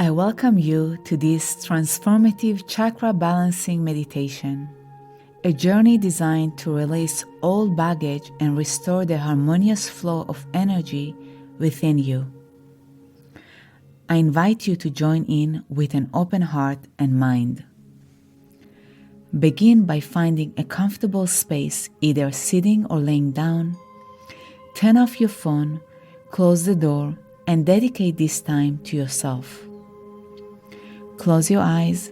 I welcome you to this transformative chakra balancing meditation, a journey designed to release all baggage and restore the harmonious flow of energy within you. I invite you to join in with an open heart and mind. Begin by finding a comfortable space, either sitting or laying down. Turn off your phone, close the door, and dedicate this time to yourself. Close your eyes,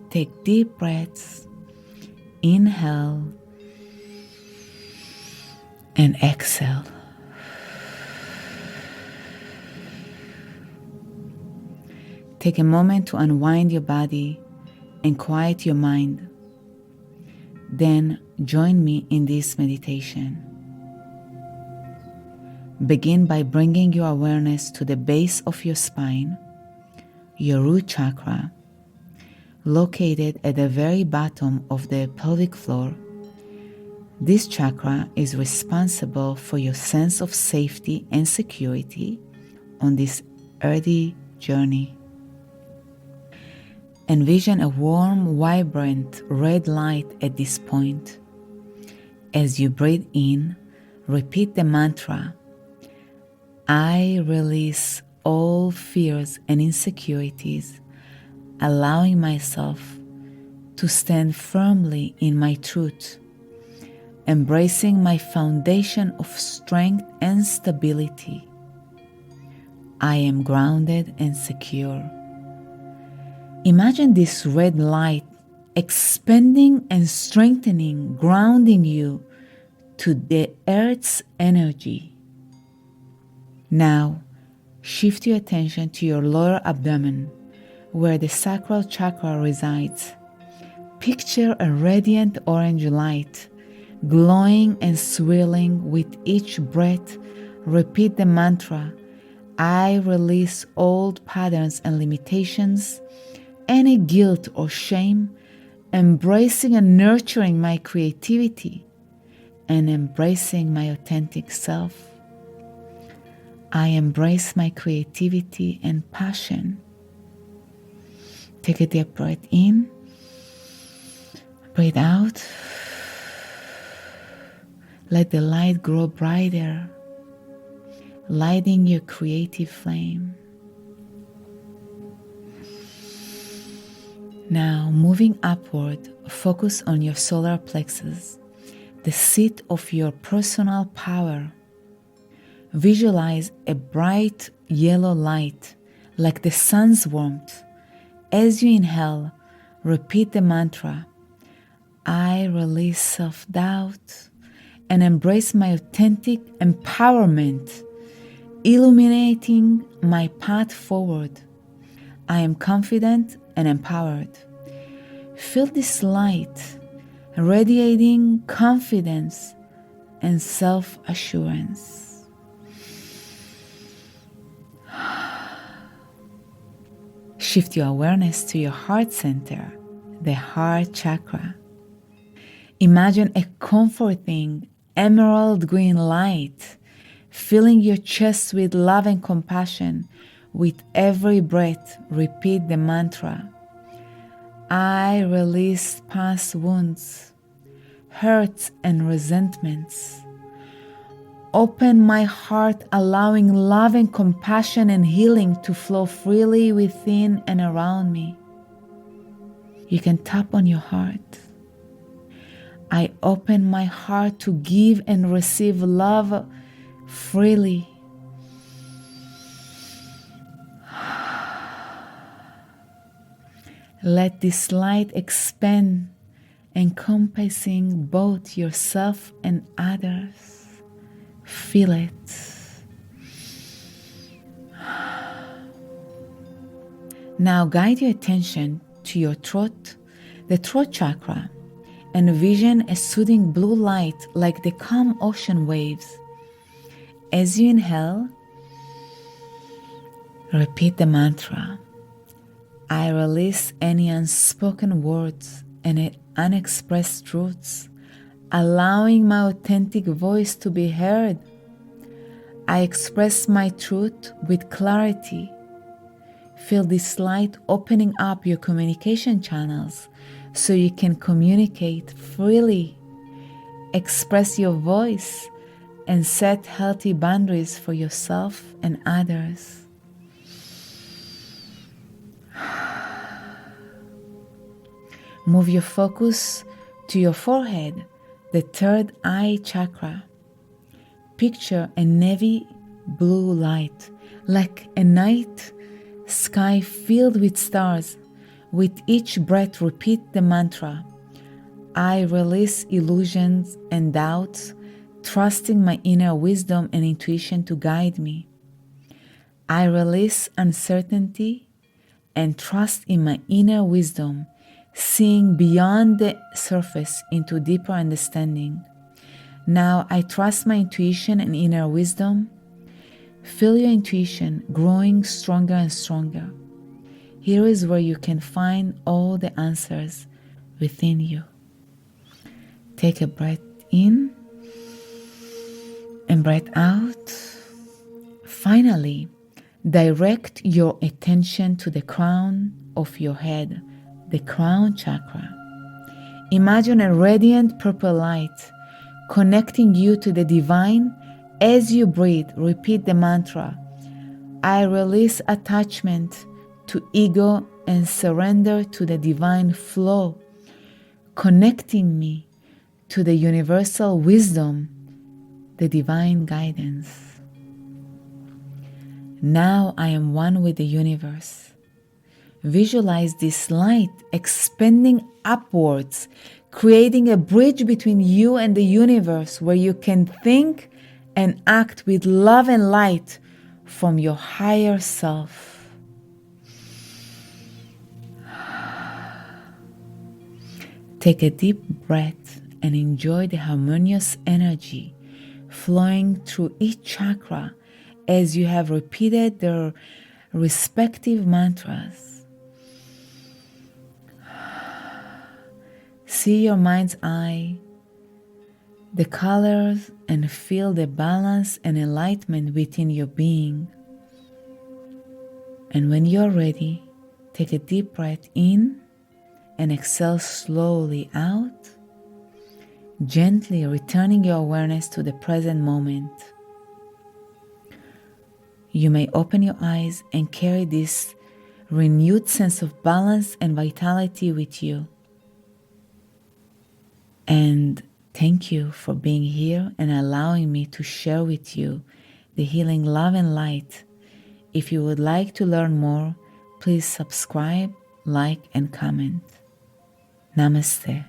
take deep breaths, inhale, and exhale. Take a moment to unwind your body and quiet your mind. Then join me in this meditation. Begin by bringing your awareness to the base of your spine, your root chakra, located at the very bottom of the pelvic floor. This chakra is responsible for your sense of safety and security on this earthy journey. Envision a warm, vibrant red light at this point. As you breathe in, repeat the mantra, I release all fears and insecurities, allowing myself to stand firmly in my truth, embracing my foundation of strength and stability. I am grounded and secure. Imagine this red light expanding and strengthening, grounding you to the earth's energy. Now, shift your attention to your lower abdomen, where the sacral chakra resides. Picture a radiant orange light, glowing and swirling with each breath. Repeat the mantra, I release old patterns and limitations, any guilt or shame, embracing and nurturing my creativity and embracing my authentic self. I embrace my creativity and passion. Take a deep breath in, breathe out. Let the light grow brighter, lighting your creative flame. Now, moving upward, focus on your solar plexus, the seat of your personal power. Visualize a bright yellow light like the sun's warmth. As you inhale, repeat the mantra, I release self-doubt and embrace my authentic empowerment, illuminating my path forward. I am confident and empowered. Feel this light radiating confidence and self-assurance. Shift your awareness to your heart center, the heart chakra. Imagine a comforting emerald green light filling your chest with love and compassion. With every breath, repeat the mantra, I release past wounds, hurts, and resentments. Open my heart, allowing love and compassion and healing to flow freely within and around me. You can tap on your heart. I open my heart to give and receive love freely. Let this light expand, encompassing both yourself and others. Feel it. Now guide your attention to your throat, the throat chakra, and envision a soothing blue light like the calm ocean waves. As you inhale, repeat the mantra, I release any unspoken words and unexpressed truths, allowing my authentic voice to be heard. I express my truth with clarity, Feel this light opening up your communication channels so you can communicate freely, express your voice, and set healthy boundaries for yourself and others. Move your focus to your forehead, the third eye chakra. Picture a navy blue light, like a night sky filled with stars. With each breath, repeat the mantra: I release illusions and doubts, trusting my inner wisdom and intuition to guide me. I release uncertainty and trust in my inner wisdom, seeing beyond the surface into deeper understanding. Now I trust my intuition and inner wisdom. Feel your intuition growing stronger and stronger. Here is where you can find all the answers within you. Take a breath in and breath out. Finally, direct your attention to the crown of your head, the crown chakra. Imagine a radiant purple light connecting you to the divine. As you breathe, repeat the mantra: I release attachment to ego and surrender to the divine flow, connecting me to the universal wisdom, the divine guidance. Now I am one with the universe. Visualize this light expanding upwards, creating a bridge between you and the universe where you can think and act with love and light from your higher self. Take a deep breath and enjoy the harmonious energy flowing through each chakra as you have repeated their respective mantras. See your mind's eye, the colors, and feel the balance and enlightenment within your being. And when you're ready, take a deep breath in and exhale slowly out, gently returning your awareness to the present moment. You may open your eyes and carry this renewed sense of balance and vitality with you. And thank you for being here and allowing me to share with you the healing love and light. If you would like to learn more, please subscribe, like, and comment. Namaste.